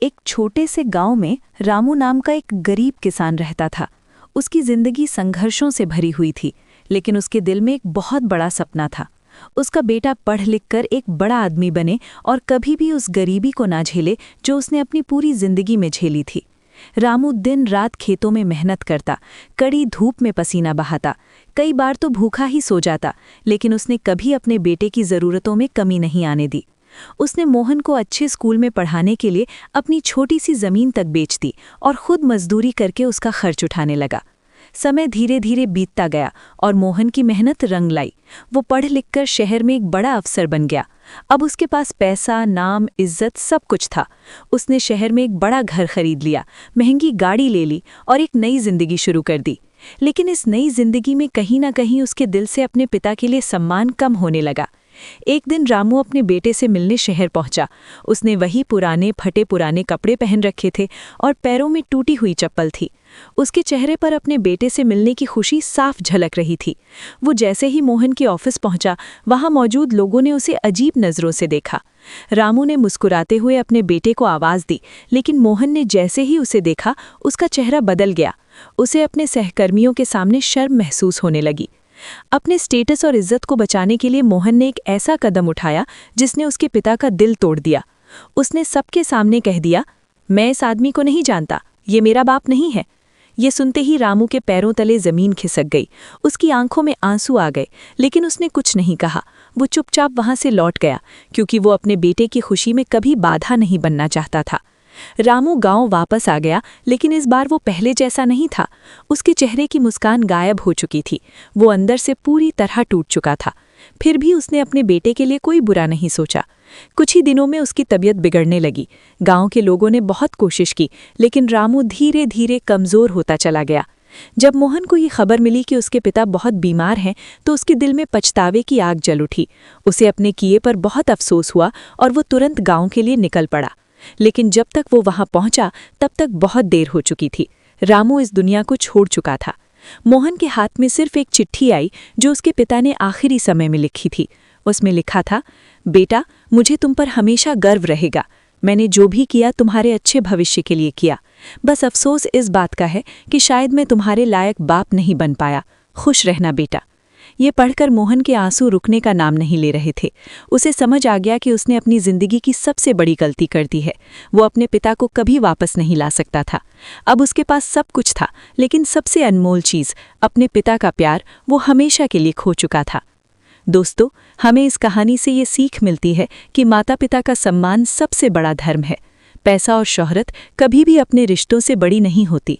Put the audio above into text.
एक छोटे से गांव में रामू नाम का एक गरीब किसान रहता था। उसकी जिंदगी संघर्षों से भरी हुई थी, लेकिन उसके दिल में एक बहुत बड़ा सपना था। उसका बेटा पढ़ लिख कर एक बड़ा आदमी बने और कभी भी उस गरीबी को ना झेले जो उसने अपनी पूरी जिंदगी में झेली थी। रामू दिन रात खेतों में मेहनत करता, कड़ी धूप में पसीना बहाता, कई बार तो भूखा ही सो जाता, लेकिन उसने कभी अपने बेटे की ज़रूरतों में कमी नहीं आने दी। उसने मोहन को अच्छे स्कूल में पढ़ाने के लिए अपनी छोटी सी ज़मीन तक बेच दी और खुद मजदूरी करके उसका खर्च उठाने लगा। समय धीरे धीरे बीतता गया और मोहन की मेहनत रंग लाई। वो पढ़ लिख कर शहर में एक बड़ा अफसर बन गया। अब उसके पास पैसा, नाम, इज्जत सब कुछ था। उसने शहर में एक बड़ा घर खरीद लिया, महंगी गाड़ी ले ली और एक नई जिंदगी शुरू कर दी। लेकिन इस नई जिंदगी में कहीं ना कहीं उसके दिल से अपने पिता के लिए सम्मान कम होने लगा। एक दिन रामू अपने बेटे से मिलने शहर पहुंचा। उसने वही पुराने फटे पुराने कपड़े पहन रखे थे और पैरों में टूटी हुई चप्पल थी। उसके चेहरे पर अपने बेटे से मिलने की खुशी साफ झलक रही थी। वो जैसे ही मोहन के ऑफिस पहुंचा, वहां मौजूद लोगों ने उसे अजीब नजरों से देखा। रामू ने मुस्कुराते हुए अपने बेटे को आवाज दी, लेकिन मोहन ने जैसे ही उसे देखा, उसका चेहरा बदल गया। उसे अपने सहकर्मियों के सामने शर्म महसूस होने लगी। अपने स्टेटस और इज्जत को बचाने के लिए मोहन ने एक ऐसा कदम उठाया जिसने उसके पिता का दिल तोड़ दिया। उसने सबके सामने कह दिया, मैं इस आदमी को नहीं जानता, ये मेरा बाप नहीं है। ये सुनते ही रामू के पैरों तले जमीन खिसक गई। उसकी आंखों में आंसू आ गए, लेकिन उसने कुछ नहीं कहा। वो चुपचाप वहां से लौट गया, क्योंकि वो अपने बेटे की खुशी में कभी बाधा नहीं बनना चाहता था। रामू गांव वापस आ गया, लेकिन इस बार वो पहले जैसा नहीं था। उसके चेहरे की मुस्कान गायब हो चुकी थी। वो अंदर से पूरी तरह टूट चुका था। फिर भी उसने अपने बेटे के लिए कोई बुरा नहीं सोचा। कुछ ही दिनों में उसकी तबीयत बिगड़ने लगी। गांव के लोगों ने बहुत कोशिश की, लेकिन रामू धीरे धीरे कमज़ोर होता चला गया। जब मोहन को ये खबर मिली कि उसके पिता बहुत बीमार हैं, तो उसके दिल में पछतावे की आग जल उठी। उसे अपने किए पर बहुत अफसोस हुआ और वो तुरंत गाँव के लिए निकल पड़ा। लेकिन जब तक वो वहां पहुंचा, तब तक बहुत देर हो चुकी थी। रामू इस दुनिया को छोड़ चुका था। मोहन के हाथ में सिर्फ एक चिट्ठी आई जो उसके पिता ने आखिरी समय में लिखी थी। उसमें लिखा था, बेटा, मुझे तुम पर हमेशा गर्व रहेगा। मैंने जो भी किया तुम्हारे अच्छे भविष्य के लिए किया। बस अफसोस इस बात का है कि शायद मैं तुम्हारे लायक बाप नहीं बन पाया। खुश रहना बेटा। ये पढ़कर मोहन के आंसू रुकने का नाम नहीं ले रहे थे। उसे समझ आ गया कि उसने अपनी जिंदगी की सबसे बड़ी गलती कर दी है। वो अपने पिता को कभी वापस नहीं ला सकता था। अब उसके पास सब कुछ था, लेकिन सबसे अनमोल चीज़, अपने पिता का प्यार, वो हमेशा के लिए खो चुका था। दोस्तों, हमें इस कहानी से ये सीख मिलती है कि माता पिता का सम्मान सबसे बड़ा धर्म है। पैसा और शोहरत कभी भी अपने रिश्तों से बड़ी नहीं होती।